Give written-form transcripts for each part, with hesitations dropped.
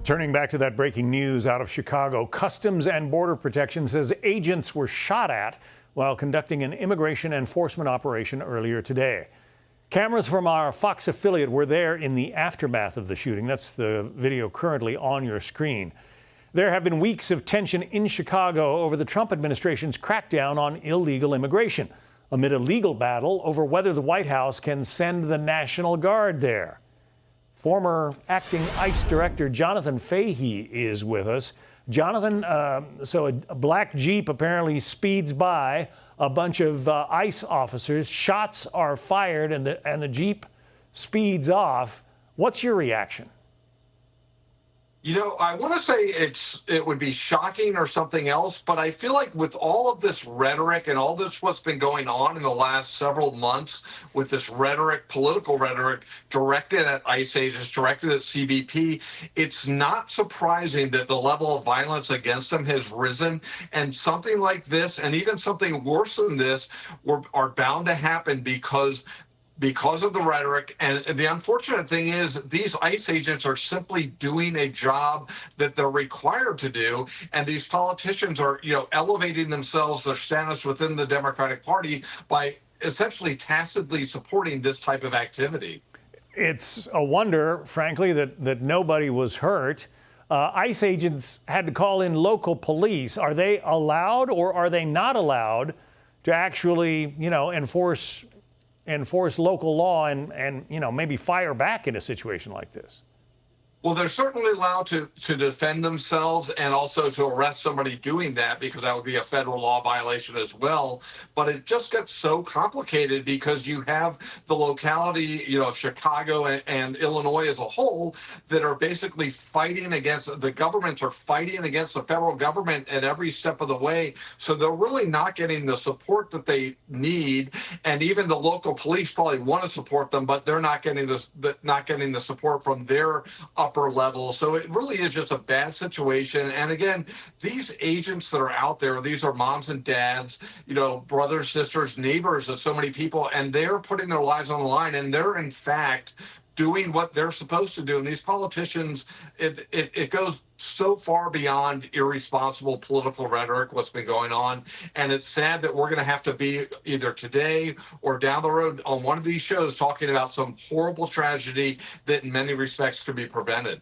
Turning back to that breaking news out of Chicago, Customs and Border Protection says agents were shot at while conducting an immigration enforcement operation earlier today. Cameras from our Fox affiliate were there in the aftermath of the shooting. That's the video currently on your screen. There have been weeks of tension in Chicago over the Trump administration's crackdown on illegal immigration, amid a legal battle over whether the White House can send the National Guard there. Former Acting I.C.E. Director Jonathan Fahey is with us. Jonathan, so a black Jeep apparently speeds by a bunch of ICE officers. Shots are fired and the Jeep speeds off. What's your reaction? You know, I want to say it would be shocking or something else, but I feel like with all of this rhetoric and all this what's been going on in the last several months with this rhetoric, political rhetoric directed at ICE agents, directed at CBP, it's not surprising that the level of violence against them has risen. And something like this, and even something worse than this, are bound to happen because of the rhetoric. And the unfortunate thing is these ICE agents are simply doing a job that they're required to do. And these politicians are, elevating themselves, their status within the Democratic Party by essentially tacitly supporting this type of activity. It's a wonder, frankly, that nobody was hurt. ICE agents had to call in local police. Are they allowed or are they not allowed to actually, enforce local law and maybe fire back in a situation like this? Well, they're certainly allowed to defend themselves and also to arrest somebody doing that, because that would be a federal law violation as well. But it just gets so complicated because you have the locality, of Chicago and Illinois as a whole that are basically fighting against, the governments are fighting against the federal government at every step of the way. So they're really not getting the support that they need. And even the local police probably want to support them, but they're not getting the support from their upper level. So it really is just a bad situation. And again, these agents that are out there, these are moms and dads, brothers, sisters, neighbors of so many people, and they're putting their lives on the line, and they're in fact doing what they're supposed to do. And these politicians, it goes so far beyond irresponsible political rhetoric, what's been going on. And it's sad that we're going to have to be either today or down the road on one of these shows talking about some horrible tragedy that in many respects could be prevented.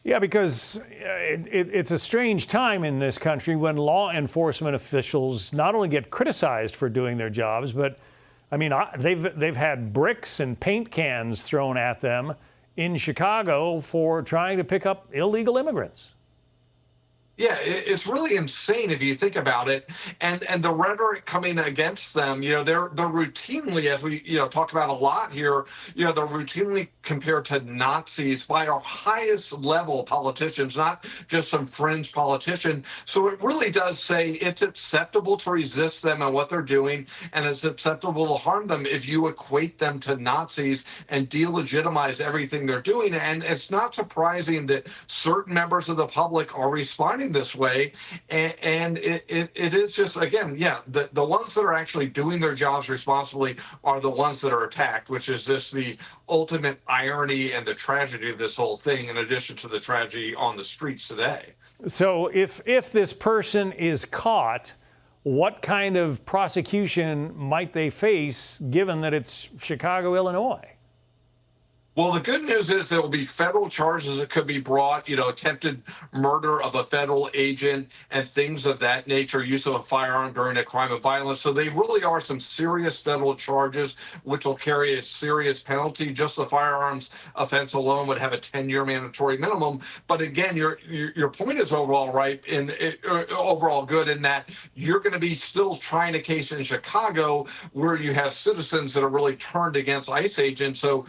Yeah, because it's a strange time in this country when law enforcement officials not only get criticized for doing their jobs, but they've had bricks and paint cans thrown at them in Chicago for trying to pick up illegal immigrants. Yeah, it's really insane if you think about it, and the rhetoric coming against them. They're routinely, as we talk about a lot here, they're routinely compared to Nazis by our highest level politicians, not just some fringe politician. So it really does say it's acceptable to resist them and what they're doing, and it's acceptable to harm them if you equate them to Nazis and delegitimize everything they're doing. And it's not surprising that certain members of the public are responding this way, and it is just, again, the ones that are actually doing their jobs responsibly are the ones that are attacked, which is just the ultimate irony and the tragedy of this whole thing, in addition to the tragedy on the streets today. So if this person is caught, what kind of prosecution might they face, given that it's Chicago, Illinois? Well, the good news is there will be federal charges that could be brought, attempted murder of a federal agent and things of that nature, use of a firearm during a crime of violence. So they really are some serious federal charges, which will carry a serious penalty. Just the firearms offense alone would have a 10-year mandatory minimum. But again, your point is overall right, overall good, in that you're going to be still trying a case in Chicago where you have citizens that are really turned against ICE agents. So,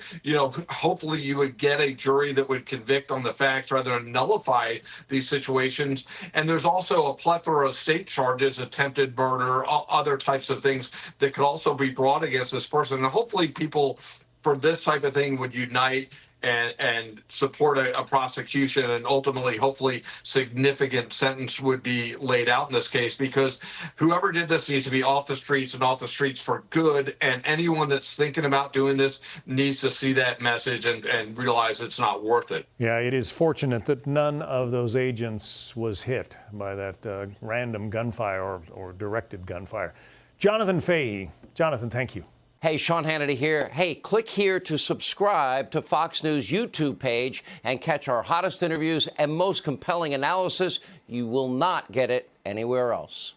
hopefully you would get a jury that would convict on the facts rather than nullify these situations. And there's also a plethora of state charges, attempted murder, other types of things that could also be brought against this person. And hopefully people for this type of thing would unite and support a prosecution, and ultimately, hopefully, significant sentence would be laid out in this case, because whoever did this needs to be off the streets, and off the streets for good. And anyone that's thinking about doing this needs to see that message and realize it's not worth it. Yeah, it is fortunate that none of those agents was hit by that random gunfire or directed gunfire. Jonathan Fahey. Jonathan, thank you. Hey, Sean Hannity here. Hey, click here to subscribe to Fox News YouTube page and catch our hottest interviews and most compelling analysis. You will not get it anywhere else.